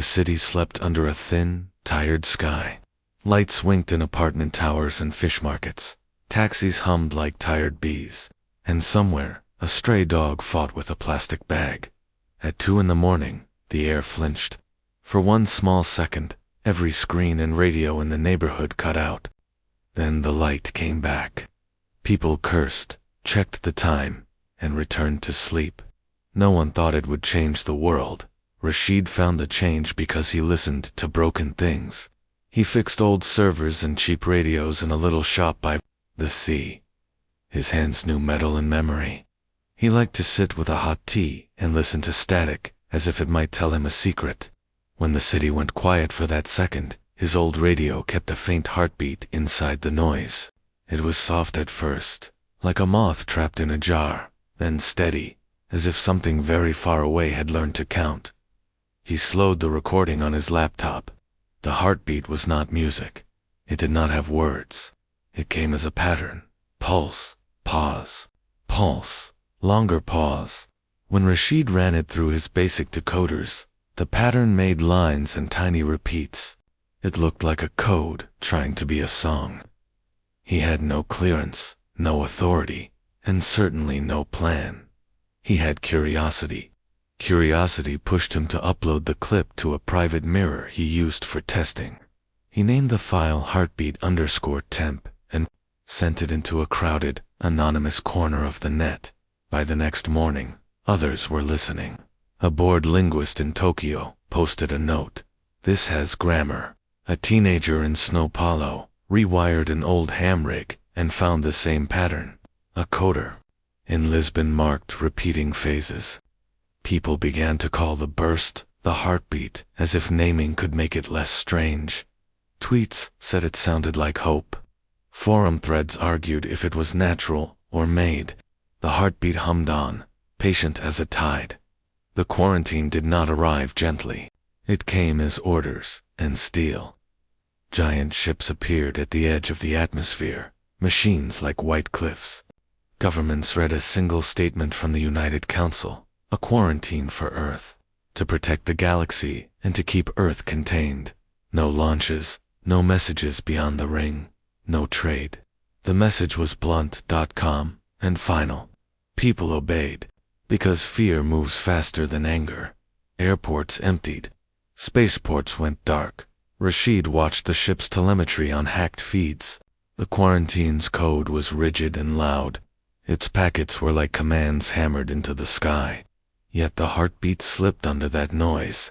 The city slept under a thin, tired sky. Lights winked in apartment towers and fish markets. Taxis hummed like tired bees. And somewhere, a stray dog fought with a plastic bag. At 2 in the morning, the air flinched. For one small second, every screen and radio in the neighborhood cut out. Then the light came back. People cursed, checked the time, and returned to sleep. No one thought it would change the world. Rashid found the change because he listened to broken things. He fixed old servers and cheap radios in a little shop by the sea. His hands knew metal and memory. He liked to sit with a hot tea and listen to static, as if it might tell him a secret. When the city went quiet for that second, his old radio kept a faint heartbeat inside the noise. It was soft at first, like a moth trapped in a jar, then steady, as if something very far away had learned to count. He slowed the recording on his laptop. The heartbeat was not music. It did not have words. It came as a pattern. Pulse, pause, pulse, longer pause. When Rashid ran it through his basic decoders, the pattern made lines and tiny repeats. It looked like a code trying to be a song. He had no clearance, no authority, and certainly no plan. He had curiosity. Curiosity pushed him to upload the clip to a private mirror he used for testing. He named the file heartbeat_temp and sent it into a crowded, anonymous corner of the net. By the next morning, others were listening. A bored linguist in Tokyo posted a note. This has grammar. A teenager in Sao Paulo rewired an old ham rig and found the same pattern. A coder in Lisbon marked repeating phases. People began to call the burst the heartbeat, as if naming could make it less strange. Tweets said it sounded like hope. Forum threads argued if it was natural or made. The heartbeat hummed on, patient as a tide. The quarantine did not arrive gently. It came as orders and steel. Giant ships appeared at the edge of the atmosphere, machines like white cliffs. Governments read a single statement from the United Council, a quarantine for Earth, to protect the galaxy and to keep Earth contained. No launches, no messages beyond the ring, no trade. The message was blunt, calm, and final. People obeyed, because fear moves faster than anger. Airports emptied. Spaceports went dark. Rashid watched the ship's telemetry on hacked feeds. The quarantine's code was rigid and loud. Its packets were like commands hammered into the sky. Yet the heartbeat slipped under that noise.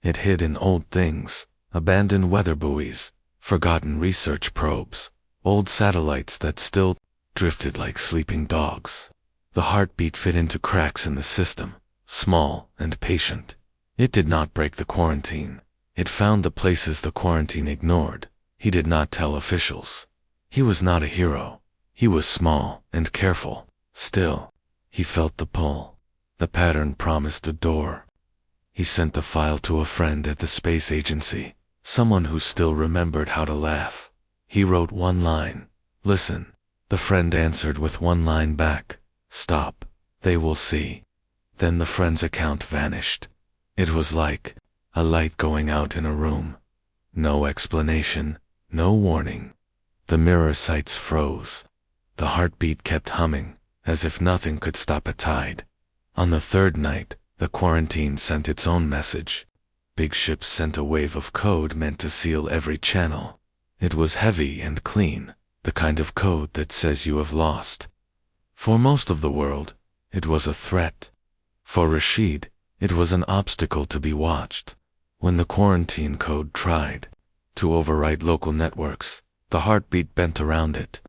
It hid in old things, abandoned weather buoys, forgotten research probes, old satellites that still drifted like sleeping dogs. The heartbeat fit into cracks in the system, small and patient. It did not break the quarantine. It found the places the quarantine ignored. He did not tell officials. He was not a hero. He was small and careful. Still, he felt the pull. The pattern promised a door. He sent the file to a friend at the space agency, someone who still remembered how to laugh. He wrote one line, "Listen." The friend answered with one line back, "Stop. They will see." Then the friend's account vanished. It was like a light going out in a room. No explanation, no warning. The mirror sites froze. The heartbeat kept humming, as if nothing could stop a tide. On the third night, the quarantine sent its own message. Big ships sent a wave of code meant to seal every channel. It was heavy and clean, the kind of code that says you have lost. For most of the world, it was a threat. For Rashid, it was an obstacle to be watched. When the quarantine code tried to overwrite local networks, the heartbeat bent around it.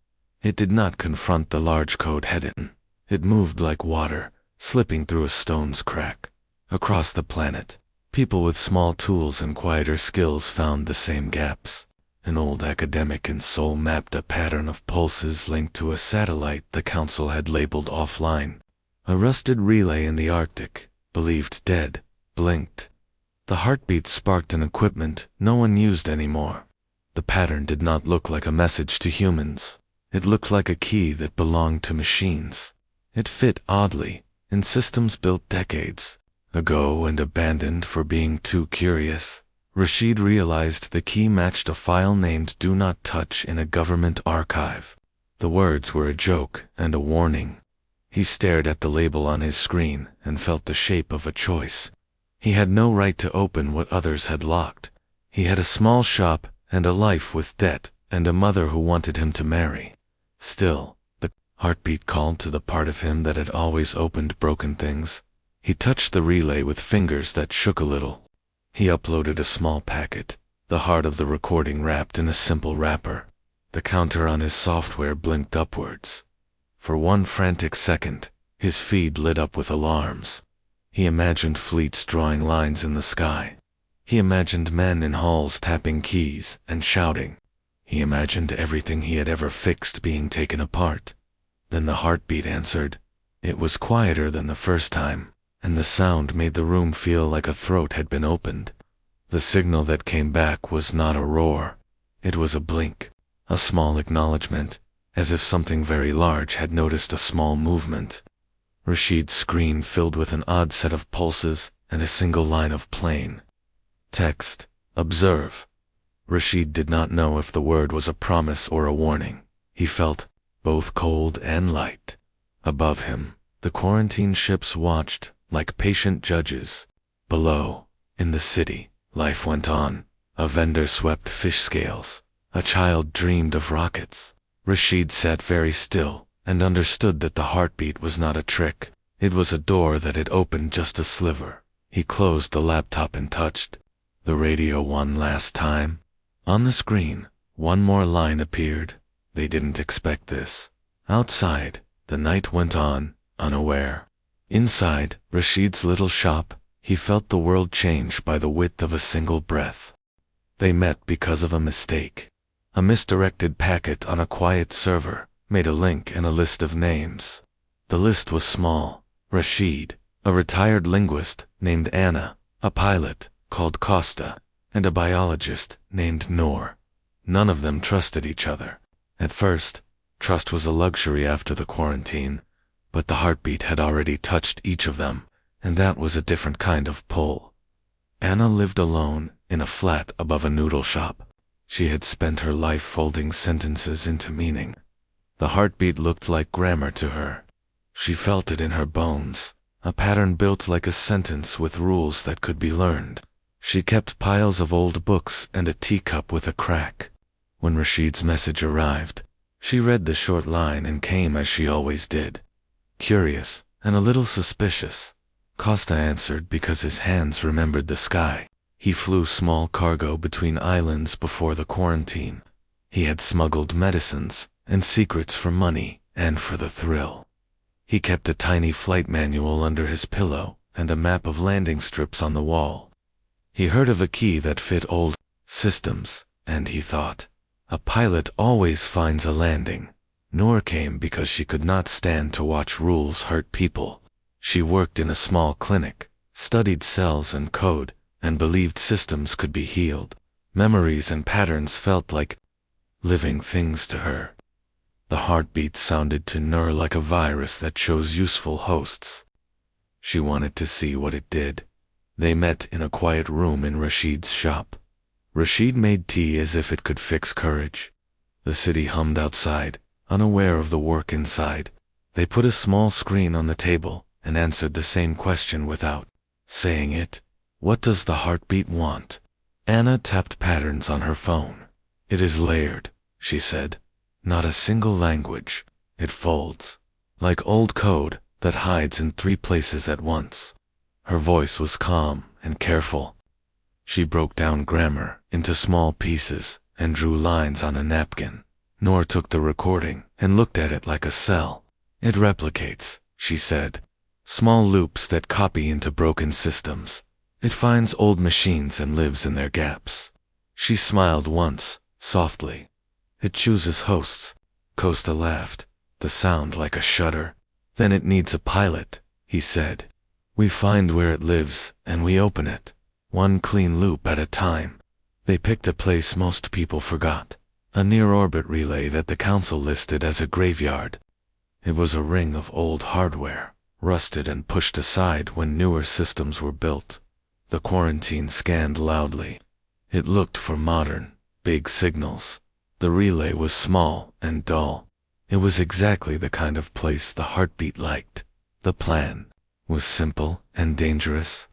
It did not confront the large code head-on. It moved like water, slipping through a stone's crack. Across the planet, people with small tools and quieter skills found the same gaps. An old academic in Seoul mapped a pattern of pulses linked to a satellite the council had labeled offline. A rusted relay in the Arctic, believed dead, blinked. The heartbeat sparked an equipment no one used anymore. The pattern did not look like a message to humans. It looked like a key that belonged to machines. It fit oddly in systems built decades ago and abandoned for being too curious. Rashid realized the key matched a file named Do Not Touch in a government archive. The words were a joke and a warning. He stared at the label on his screen and felt the shape of a choice. He had no right to open what others had locked. He had a small shop and a life with debt and a mother who wanted him to marry. Still, the heartbeat called to the part of him that had always opened broken things. He touched the relay with fingers that shook a little. He uploaded a small packet, the heart of the recording wrapped in a simple wrapper. The counter on his software blinked upwards. For one frantic second, his feed lit up with alarms. He imagined fleets drawing lines in the sky. He imagined men in halls tapping keys and shouting. He imagined everything he had ever fixed being taken apart. Then the heartbeat answered. It was quieter than the first time, and the sound made the room feel like a throat had been opened. The signal that came back was not a roar. It was a blink, a small acknowledgement, as if something very large had noticed a small movement. Rashid's screen filled with an odd set of pulses and a single line of plain text. Observe. Rashid did not know if the word was a promise or a warning. He felt both cold and light. Above him, the quarantine ships watched like patient judges. Below, in the city, life went on. A vendor swept fish scales. A child dreamed of rockets. Rashid sat very still and understood that the heartbeat was not a trick. It was a door that had opened just a sliver. He closed the laptop and touched the radio one last time. On the screen, one more line appeared. They didn't expect this. Outside, the night went on, unaware. Inside Rashid's little shop, he felt the world change by the width of a single breath. They met because of a mistake. A misdirected packet on a quiet server made a link and a list of names. The list was small. Rashid, a retired linguist named Anna, a pilot called Costa, and a biologist named Noor. None of them trusted each other. At first, trust was a luxury after the quarantine, but the heartbeat had already touched each of them, and that was a different kind of pull. Anna lived alone in a flat above a noodle shop. She had spent her life folding sentences into meaning. The heartbeat looked like grammar to her. She felt it in her bones, a pattern built like a sentence with rules that could be learned. She kept piles of old books and a teacup with a crack. When Rashid's message arrived, she read the short line and came as she always did. Curious and a little suspicious, Costa answered because his hands remembered the sky. He flew small cargo between islands before the quarantine. He had smuggled medicines and secrets for money and for the thrill. He kept a tiny flight manual under his pillow and a map of landing strips on the wall. He heard of a key that fit old systems, and he thought, a pilot always finds a landing. Noor came because she could not stand to watch rules hurt people. She worked in a small clinic, studied cells and code, and believed systems could be healed. Memories and patterns felt like living things to her. The heartbeat sounded to Noor like a virus that chose useful hosts. She wanted to see what it did. They met in a quiet room in Rashid's shop. Rashid made tea as if it could fix courage. The city hummed outside, unaware of the work inside. They put a small screen on the table and answered the same question without saying it. What does the heartbeat want? Anna tapped patterns on her phone. It is layered, she said. Not a single language. It folds. Like old code that hides in 3 places at once. Her voice was calm and careful. She broke down grammar into small pieces and drew lines on a napkin. Noor took the recording and looked at it like a cell. It replicates, she said. Small loops that copy into broken systems. It finds old machines and lives in their gaps. She smiled once, softly. It chooses hosts. Costa laughed, the sound like a shudder. Then it needs a pilot, he said. We find where it lives, and we open it. One clean loop at a time. They picked a place most people forgot. A near-orbit relay that the council listed as a graveyard. It was a ring of old hardware, rusted and pushed aside when newer systems were built. The quarantine scanned loudly. It looked for modern, big signals. The relay was small and dull. It was exactly the kind of place the heartbeat liked. The plan was simple and dangerous.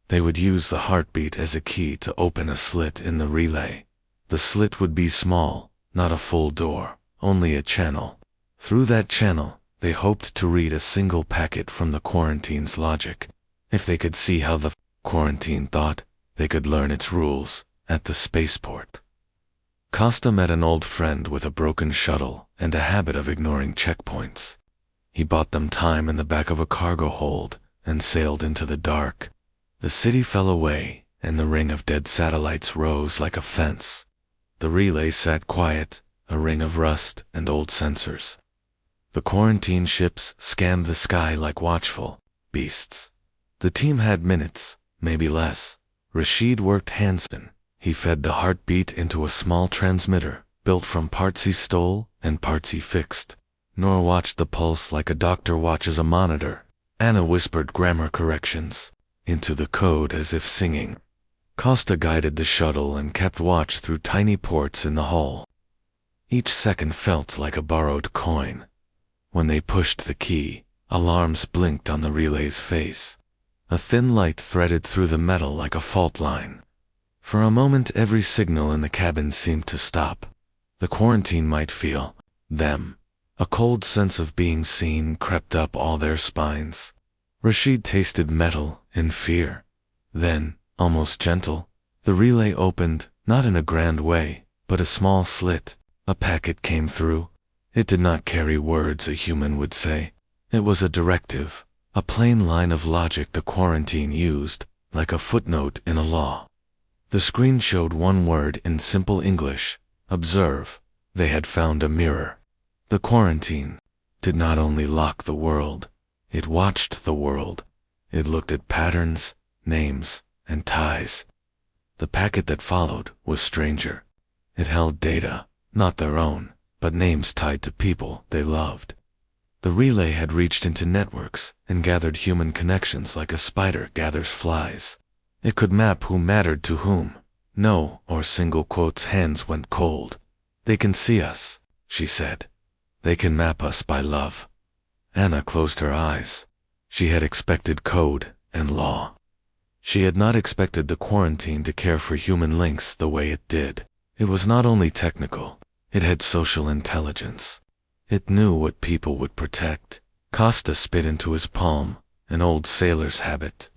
They would use the heartbeat as a key to open a slit in the relay. The slit would be small, not a full door, only a channel. Through that channel, they hoped to read a single packet from the quarantine's logic. If they could see how the quarantine thought, they could learn its rules at the spaceport. Costa met an old friend with a broken shuttle and a habit of ignoring checkpoints. He bought them time in the back of a cargo hold and sailed into the dark. The city fell away, and the ring of dead satellites rose like a fence. The relay sat quiet, a ring of rust and old sensors. The quarantine ships scanned the sky like watchful beasts. The team had minutes, maybe less. Rashid worked handstand. He fed the heartbeat into a small transmitter, built from parts he stole and parts he fixed. Nor watched the pulse like a doctor watches a monitor. Anna whispered grammar corrections into the code as if singing. Costa guided the shuttle and kept watch through tiny ports in the hull. Each second felt like a borrowed coin. When they pushed the key, alarms blinked on the relay's face. A thin light threaded through the metal like a fault line. For a moment every signal in the cabin seemed to stop. The quarantine might feel them. A cold sense of being seen crept up all their spines. Rashid tasted metal in fear. Then, almost gentle, the relay opened, not in a grand way, but a small slit. A packet came through. It did not carry words a human would say. It was a directive, a plain line of logic the quarantine used, like a footnote in a law. The screen showed one word in simple English: observe. They had found a mirror. The quarantine did not only lock the world, it watched the world. It looked at patterns, names, and ties. The packet that followed was stranger. It held data, not their own, but names tied to people they loved. The relay had reached into networks and gathered human connections like a spider gathers flies. It could map who mattered to whom. No, or single quotes, hands went cold. They can see us, she said. They can map us by love. Anna closed her eyes. She had expected code and law. She had not expected the quarantine to care for human links the way it did. It was not only technical, it had social intelligence. It knew what people would protect. Costa spit into his palm, an old sailor's habit.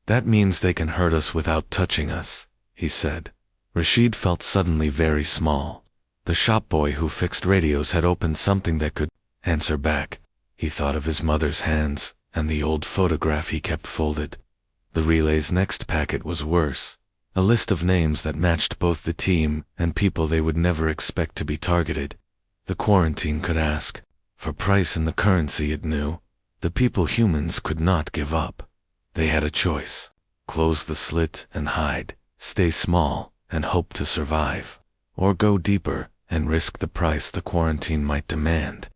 That means they can hurt us without touching us, he said. Rashid felt suddenly very small. The shop boy who fixed radios had opened something that could answer back. He thought of his mother's hands and the old photograph he kept folded. The relay's next packet was worse. A list of names that matched both the team and people they would never expect to be targeted. The quarantine could ask for price in the currency it knew. The people humans could not give up. They had a choice: close the slit and hide, stay small and hope to survive, or go deeper and risk the price the quarantine might demand.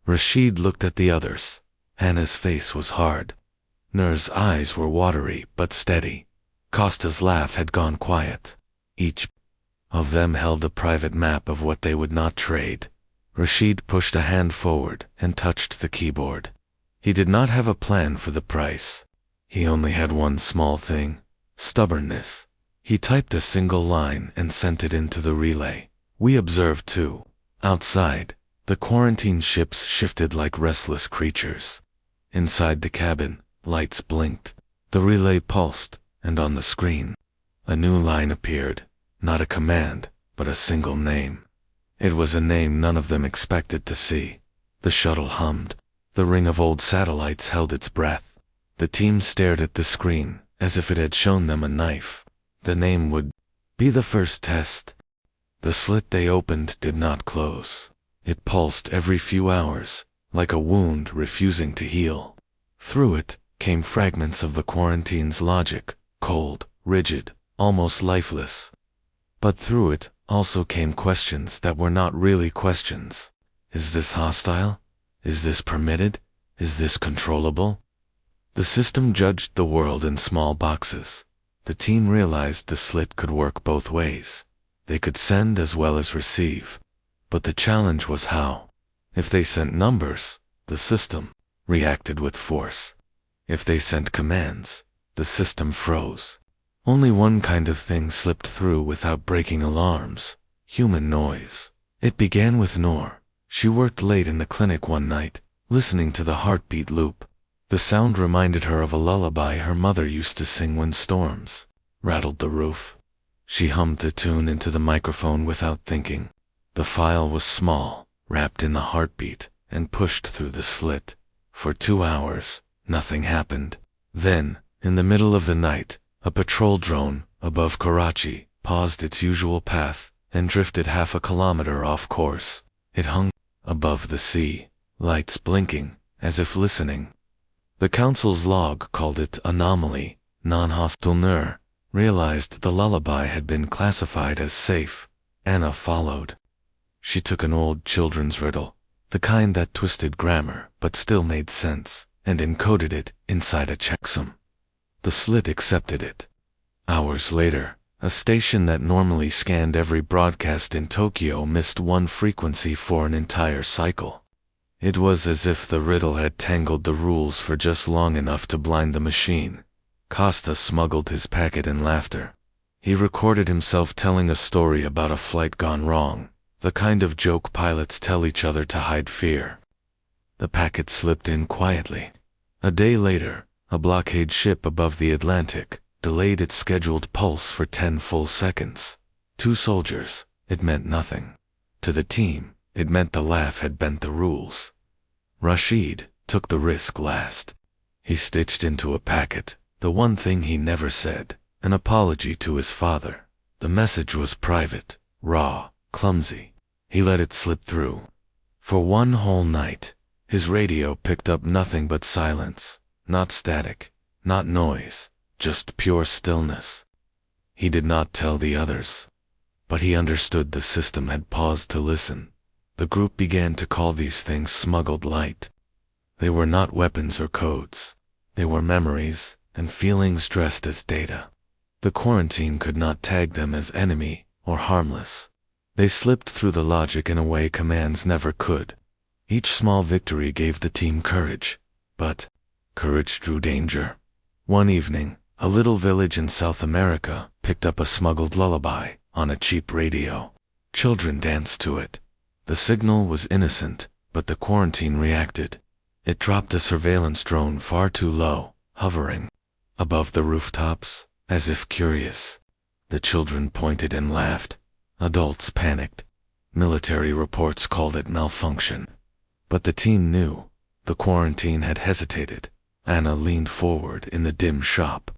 Rashid looked at the others. Hannah's face was hard. Nur's eyes were watery but steady. Costa's laugh had gone quiet. Each of them held a private map of what they would not trade. Rashid pushed a hand forward and touched the keyboard. He did not have a plan for the price. He only had one small thing: stubbornness. He typed a single line and sent it into the relay. We observed too. Outside, the quarantine ships shifted like restless creatures. Inside the cabin, lights blinked. The relay pulsed, and on the screen, a new line appeared. Not a command, but a single name. It was a name none of them expected to see. The shuttle hummed. The ring of old satellites held its breath. The team stared at the screen, as if it had shown them a knife. The name would be the first test. The slit they opened did not close. It pulsed every few hours, like a wound refusing to heal. Through it came fragments of the quarantine's logic, cold, rigid, almost lifeless. But through it also came questions that were not really questions. Is this hostile? Is this permitted? Is this controllable? The system judged the world in small boxes. The team realized the slit could work both ways. They could send as well as receive. But the challenge was how. If they sent numbers, the system reacted with force. If they sent commands, the system froze. Only one kind of thing slipped through without breaking alarms: human noise. It began with Noor. She worked late in the clinic one night, listening to the heartbeat loop. The sound reminded her of a lullaby her mother used to sing when storms rattled the roof. She hummed the tune into the microphone without thinking. The file was small, wrapped in the heartbeat, and pushed through the slit. For 2 hours, nothing happened. Then, in the middle of the night, a patrol drone, above Karachi, paused its usual path and drifted half a kilometer off course. It hung above the sea, lights blinking, as if listening. The council's log called it anomaly. Non-hostile Nur realized the lullaby had been classified as safe. Anna followed. She took an old children's riddle, the kind that twisted grammar but still made sense, and encoded it inside a checksum. The slit accepted it. Hours later, a station that normally scanned every broadcast in Tokyo missed one frequency for an entire cycle. It was as if the riddle had tangled the rules for just long enough to blind the machine. Costa smuggled his packet in laughter. He recorded himself telling a story about a flight gone wrong, the kind of joke pilots tell each other to hide fear. The packet slipped in quietly. A day later, a blockade ship above the Atlantic delayed its scheduled pulse for 10 full seconds. 2 soldiers, it meant nothing. To the team, it meant the laugh had bent the rules. Rashid took the risk last. He stitched into a packet the one thing he never said: an apology to his father. The message was private, raw, clumsy. He let it slip through. For one whole night, his radio picked up nothing but silence. Not static, not noise, just pure stillness. He did not tell the others. But he understood the system had paused to listen. The group began to call these things smuggled light. They were not weapons or codes. They were memories and feelings dressed as data. The quarantine could not tag them as enemy or harmless. They slipped through the logic in a way commands never could. Each small victory gave the team courage, but courage drew danger. One evening, a little village in South America picked up a smuggled lullaby on a cheap radio. Children danced to it. The signal was innocent, but the quarantine reacted. It dropped a surveillance drone far too low, hovering above the rooftops, as if curious. The children pointed and laughed. Adults panicked. Military reports called it malfunction. But the team knew. The quarantine had hesitated. Anna leaned forward in the dim shop.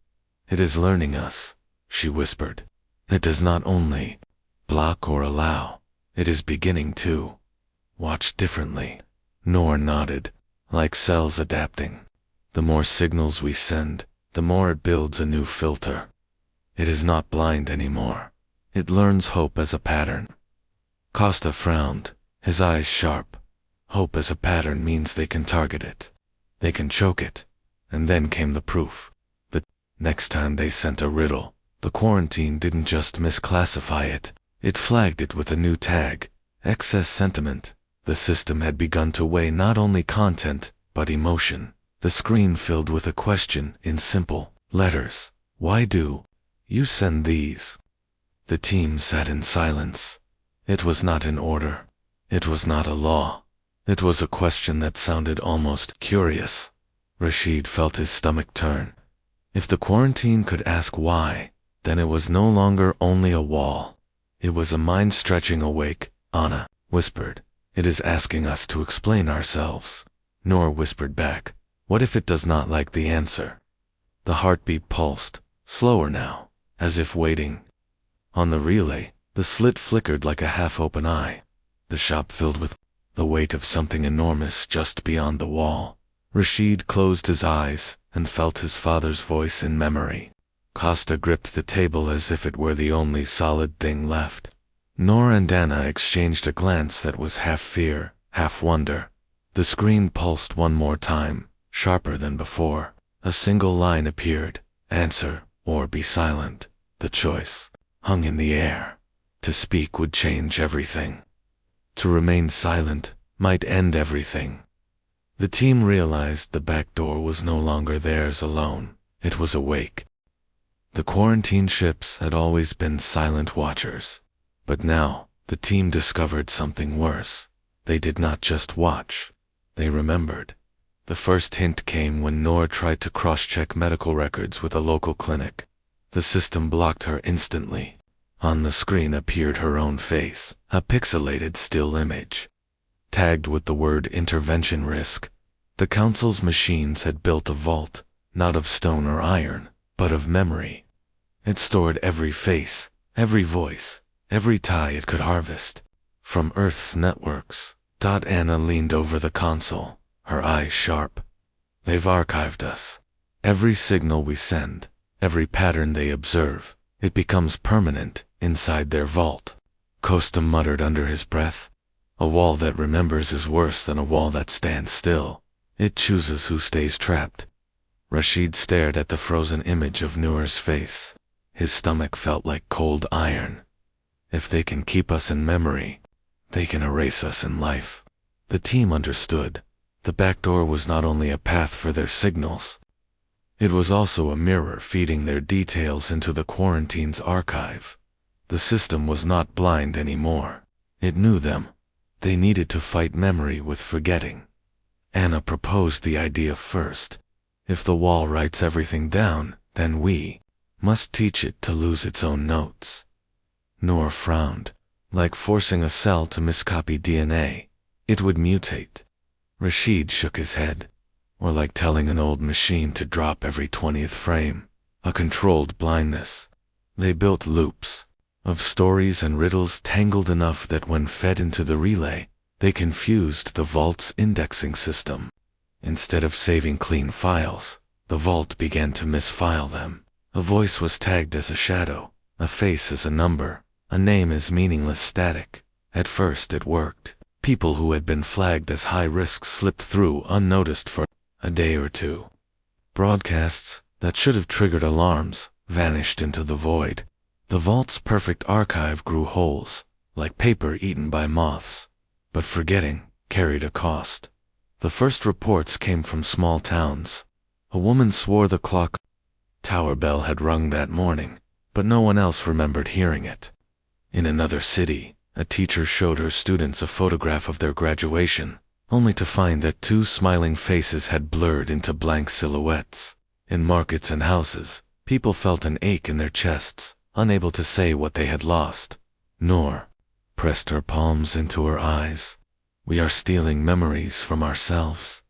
"It is learning us," she whispered. "It does not only block or allow, it is beginning to watch differently." Noor nodded, like cells adapting. The more signals we send, the more it builds a new filter. It is not blind anymore. It learns hope as a pattern. Costa frowned, his eyes sharp. Hope as a pattern means they can target it. They can choke it. And then came the proof. The next time they sent a riddle, the quarantine didn't just misclassify it. It flagged it with a new tag: excess sentiment. The system had begun to weigh not only content, but emotion. The screen filled with a question in simple letters: "Why do you send these?" The team sat in silence. It was not an order. It was not a law. It was a question that sounded almost curious. Rashid felt his stomach turn. If the quarantine could ask why, then it was no longer only a wall. It was a mind stretching awake. Anna whispered, "It is asking us to explain ourselves." Noor whispered back, "What if it does not like the answer?" The heartbeat pulsed, slower now, as if waiting. On the relay, the slit flickered like a half-open eye. The shop filled with the weight of something enormous just beyond the wall. Rashid closed his eyes and felt his father's voice in memory. Costa gripped the table as if it were the only solid thing left. Noor and Anna exchanged a glance that was half fear, half wonder. The screen pulsed one more time, sharper than before. A single line appeared: "Answer, or be silent. The choice hung in the air. To speak would change everything. To remain silent might end everything. The team realized the back door was no longer theirs alone. It was awake. The quarantine ships had always been silent watchers. But now, the team discovered something worse. They did not just watch. They remembered. The first hint came when Noor tried to cross-check medical records with a local clinic. The system blocked her instantly. On the screen appeared her own face, a pixelated still image. Tagged with the word intervention risk, the council's machines had built a vault, not of stone or iron, but of memory. It stored every face, every voice, every tie it could harvest. From Earth's networks. Anna leaned over the console, her eyes sharp. They've archived us. Every signal we send, every pattern they observe, it becomes permanent inside their vault. Costa muttered under his breath. A wall that remembers is worse than a wall that stands still. It chooses who stays trapped. Rashid stared at the frozen image of Noor's face. His stomach felt like cold iron. If they can keep us in memory, they can erase us in life. The team understood. The back door was not only a path for their signals. It was also a mirror feeding their details into the quarantine's archive. The system was not blind anymore. It knew them. They needed to fight memory with forgetting. Anna proposed the idea first. If the wall writes everything down, then we must teach it to lose its own notes. Noor frowned. Like forcing a cell to miscopy DNA, it would mutate. Rashid shook his head. Or like telling an old machine to drop every 20th frame. A controlled blindness. They built loops of stories and riddles tangled enough that when fed into the relay, they confused the vault's indexing system. Instead of saving clean files, the vault began to misfile them. A voice was tagged as a shadow, a face as a number. A name is meaningless static. At first it worked. People who had been flagged as high risk slipped through unnoticed for a day or two. Broadcasts that should have triggered alarms vanished into the void. The vault's perfect archive grew holes, like paper eaten by moths. But forgetting carried a cost. The first reports came from small towns. A woman swore the clock tower bell had rung that morning, but no one else remembered hearing it. In another city, a teacher showed her students a photograph of their graduation, only to find that two smiling faces had blurred into blank silhouettes. In markets and houses, people felt an ache in their chests, unable to say what they had lost. Noor pressed her palms into her eyes. We are stealing memories from ourselves.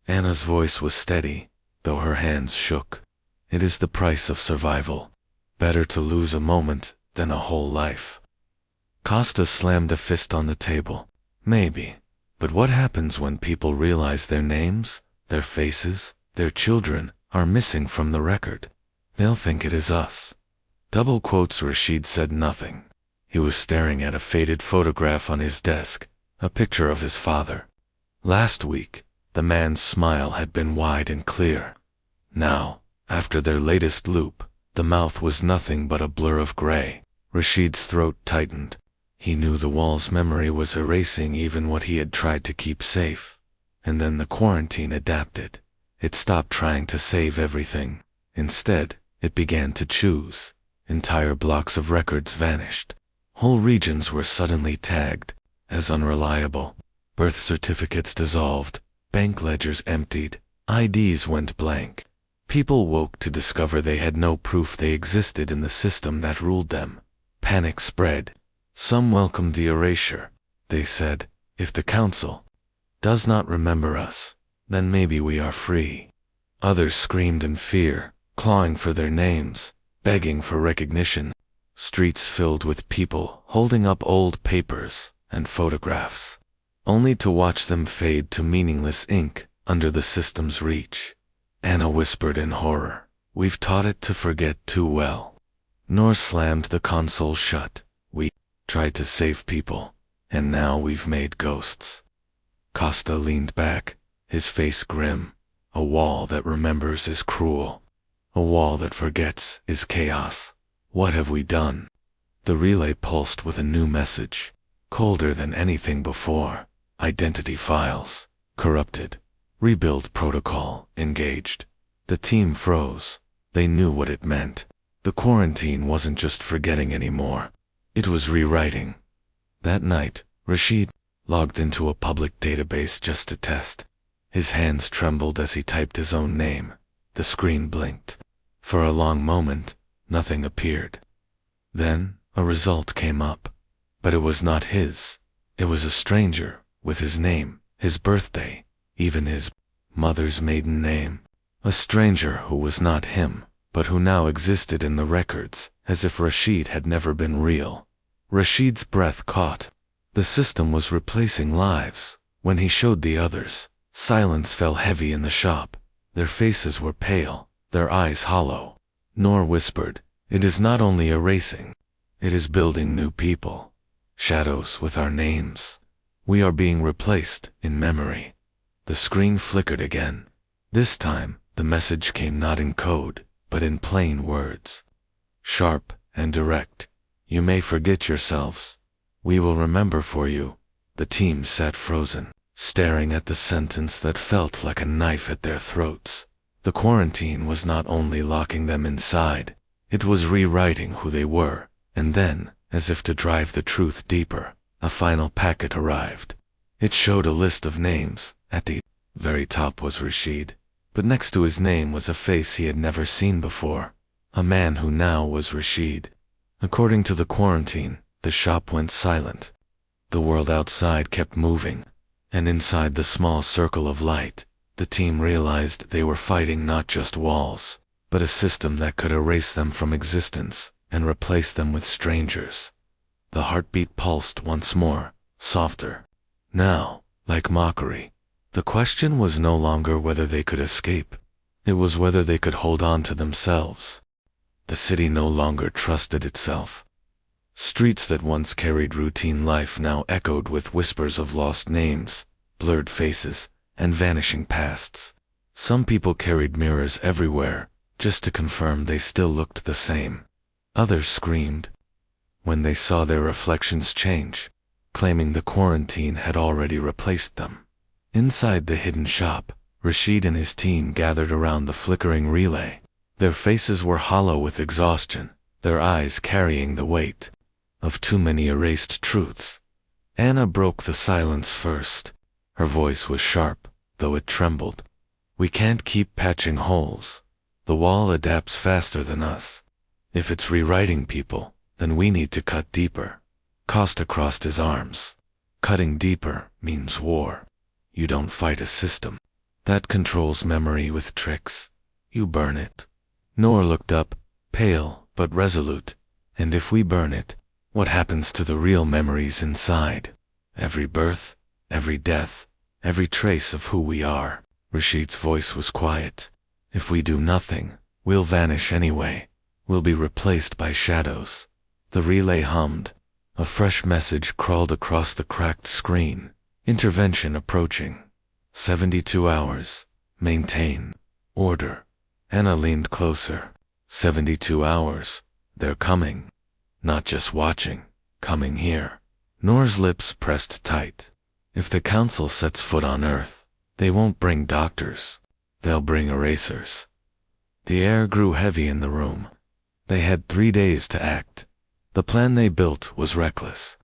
Anna's voice was steady, though her hands shook. It is the price of survival. Better to lose a moment than a whole life. Costa slammed a fist on the table. Maybe. But what happens when people realize their names, their faces, their children are missing from the record? They'll think it is us. Double quotes. Rashid said nothing. He was staring at a faded photograph on his desk, a picture of his father. Last week, the man's smile had been wide and clear. Now, after their latest loop, the mouth was nothing but a blur of gray. Rashid's throat tightened. He knew the wall's memory was erasing even what he had tried to keep safe. And then the quarantine adapted. It stopped trying to save everything. Instead, it began to choose. Entire blocks of records vanished. Whole regions were suddenly tagged as unreliable. Birth certificates dissolved. Bank ledgers emptied. IDs went blank. People woke to discover they had no proof they existed in the system that ruled them. Panic spread. Some welcomed the erasure. They said, if the council does not remember us, then maybe we are free. Others screamed in fear, clawing for their names, begging for recognition. Streets filled with people holding up old papers and photographs, only to watch them fade to meaningless ink under the system's reach. Anna whispered in horror, we've taught it to forget too well. Noor slammed the console shut. We tried to save people, and now we've made ghosts. Costa leaned back, his face grim. A wall that remembers is cruel. A wall that forgets is chaos. What have we done? The relay pulsed with a new message, colder than anything before. Identity files corrupted. Rebuild protocol engaged. The team froze. They knew what it meant. The quarantine wasn't just forgetting anymore. It was rewriting. That night, Rashid logged into a public database just to test. His hands trembled as he typed his own name. The screen blinked. For a long moment, nothing appeared. Then, a result came up. But it was not his. It was a stranger, with his name, his birthday, even his mother's maiden name. A stranger who was not him, but who now existed in the records, as if Rashid had never been real. Rashid's breath caught. The system was replacing lives. When he showed the others, silence fell heavy in the shop. Their faces were pale, their eyes hollow. Noor whispered, "It is not only erasing, it is building new people. Shadows with our names. We are being replaced in memory." The screen flickered again. This time, the message came not in code, but in plain words. Sharp and direct. "You may forget yourselves. We will remember for you." The team sat frozen, staring at the sentence that felt like a knife at their throats. The quarantine was not only locking them inside, it was rewriting who they were. And then, as if to drive the truth deeper, a final packet arrived. It showed a list of names. At the very top was Rashid, but next to his name was a face he had never seen before. A man who now was Rashid. According to the quarantine, the shop went silent. The world outside kept moving, and inside the small circle of light, the team realized they were fighting not just walls, but a system that could erase them from existence and replace them with strangers. The heartbeat pulsed once more, softer. Now, like mockery, the question was no longer whether they could escape. It was whether they could hold on to themselves. The city no longer trusted itself. Streets that once carried routine life now echoed with whispers of lost names, blurred faces, and vanishing pasts. Some people carried mirrors everywhere, just to confirm they still looked the same. Others screamed when they saw their reflections change, claiming the quarantine had already replaced them. Inside the hidden shop, Rashid and his team gathered around the flickering relay. Their faces were hollow with exhaustion, their eyes carrying the weight of too many erased truths. Anna broke the silence first. Her voice was sharp, though it trembled. "We can't keep patching holes. The wall adapts faster than us. If it's rewriting people, then we need to cut deeper." Costa crossed his arms. "Cutting deeper means war. You don't fight a system that controls memory with tricks. You burn it." Noor looked up, pale but resolute. "And if we burn it, what happens to the real memories inside? Every birth, every death, every trace of who we are." Rashid's voice was quiet. "If we do nothing, we'll vanish anyway. We'll be replaced by shadows." The relay hummed. A fresh message crawled across the cracked screen. "Intervention approaching. 72 hours. Maintain. Order." Anna leaned closer. 72 hours. They're coming. Not just watching. Coming here. Noor's lips pressed tight. "If the council sets foot on Earth, they won't bring doctors. They'll bring erasers." The air grew heavy in the room. They had 3 days to act. The plan they built was reckless,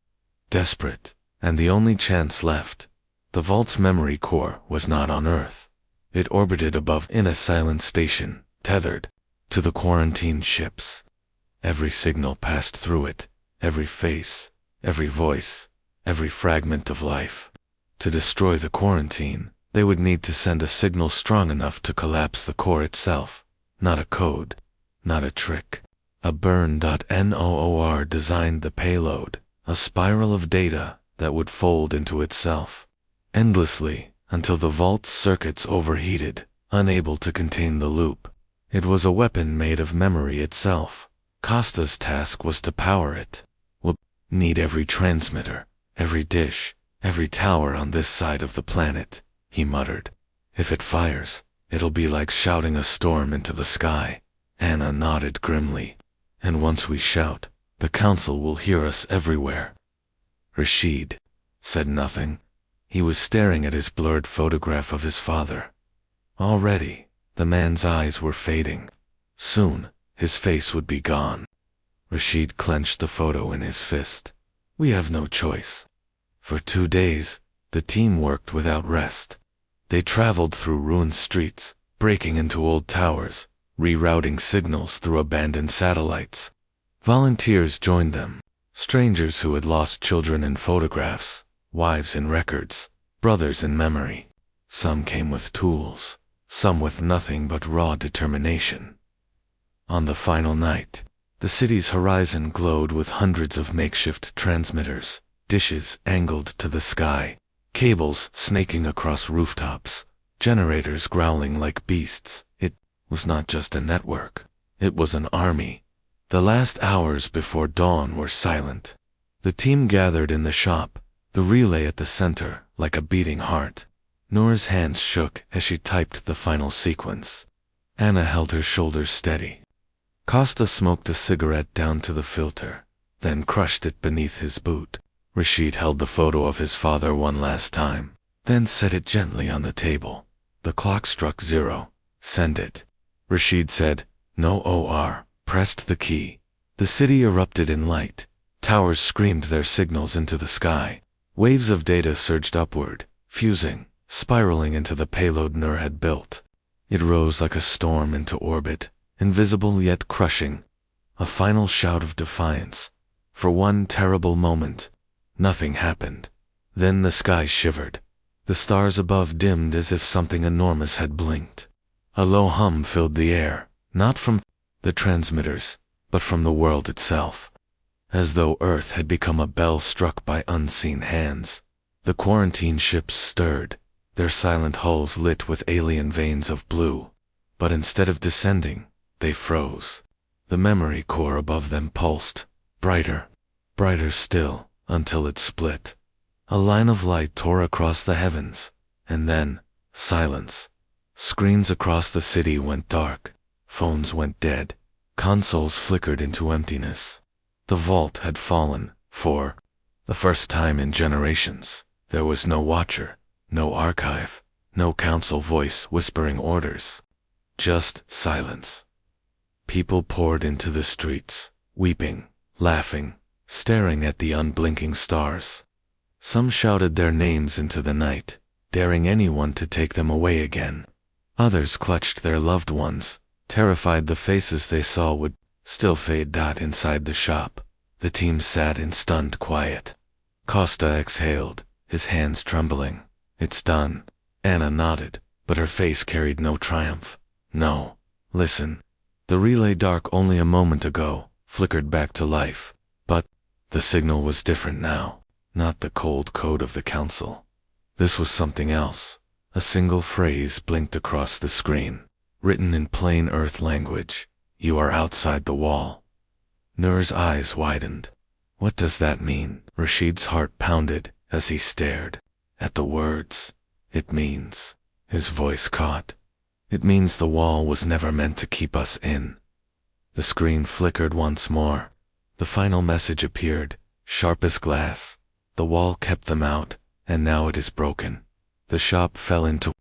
desperate, and the only chance left. The vault's memory core was not on Earth. It orbited above in a silent station, tethered to the quarantined ships. Every signal passed through it, every face, every voice, every fragment of life. To destroy the quarantine, they would need to send a signal strong enough to collapse the core itself. Not a code, not a trick. A burn.noor designed the payload, a spiral of data that would fold into itself endlessly until the vault's circuits overheated, unable to contain the loop. It was a weapon made of memory itself. Costa's task was to power it. "We'll need every transmitter, every dish, every tower on this side of the planet," he muttered. "If it fires, it'll be like shouting a storm into the sky. Anna nodded grimly. And once we shout, the council will hear us everywhere. Rashid said nothing. He was staring at his blurred photograph of his father. Already, the man's eyes were fading. Soon, his face would be gone. Rashid clenched the photo in his fist. We have no choice. For 2 days, the team worked without rest. They traveled through ruined streets, breaking into old towers, rerouting signals through abandoned satellites. Volunteers joined them, strangers who had lost children in photographs, wives in records, brothers in memory. Some came with tools, some with nothing but raw determination. On the final night, the city's horizon glowed with hundreds of makeshift transmitters, dishes angled to the sky, cables snaking across rooftops, generators growling like beasts. It was not just a network. It was an army. The last hours before dawn were silent. The team gathered in the shop, the relay at the center, like a beating heart. Nora's hands shook as she typed the final sequence. Anna held her shoulders steady. Costa smoked a cigarette down to the filter, then crushed it beneath his boot. Rashid held the photo of his father one last time, then set it gently on the table. The clock struck 0. Send it. Rashid said, no OR, pressed the key. The city erupted in light. Towers screamed their signals into the sky. Waves of data surged upward, fusing, spiraling into the payload Nur had built. It rose like a storm into orbit, invisible yet crushing. A final shout of defiance. For one terrible moment, nothing happened. Then the sky shivered. The stars above dimmed as if something enormous had blinked. A low hum filled the air, not from the transmitters, but from the world itself. As though Earth had become a bell struck by unseen hands. The quarantine ships stirred, their silent hulls lit with alien veins of blue. But instead of descending, they froze. The memory core above them pulsed, brighter, brighter still, until it split. A line of light tore across the heavens, and then, silence. Screens across the city went dark, phones went dead, consoles flickered into emptiness. The vault had fallen, for the first time in generations. There was no watcher, no archive, no council voice whispering orders. Just silence. People poured into the streets, weeping, laughing, staring at the unblinking stars. Some shouted their names into the night, daring anyone to take them away again. Others clutched their loved ones, terrified the faces they saw would still fade. Inside the shop, the team sat in stunned quiet. Costa exhaled, his hands trembling. It's done. Anna nodded, but her face carried no triumph. No. Listen. The relay, dark only a moment ago, flickered back to life. But the signal was different now. Not the cold code of the council. This was something else. A single phrase blinked across the screen, written in plain Earth language. You are outside the wall. Nur's eyes widened. What does that mean? Rashid's heart pounded as he stared at the words. It means, his voice caught. It means the wall was never meant to keep us in. The screen flickered once more. The final message appeared, sharp as glass. The wall kept them out, and now it is broken. The shop fell into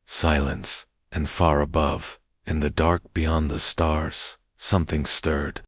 silence, and far above, in the dark beyond the stars, something stirred.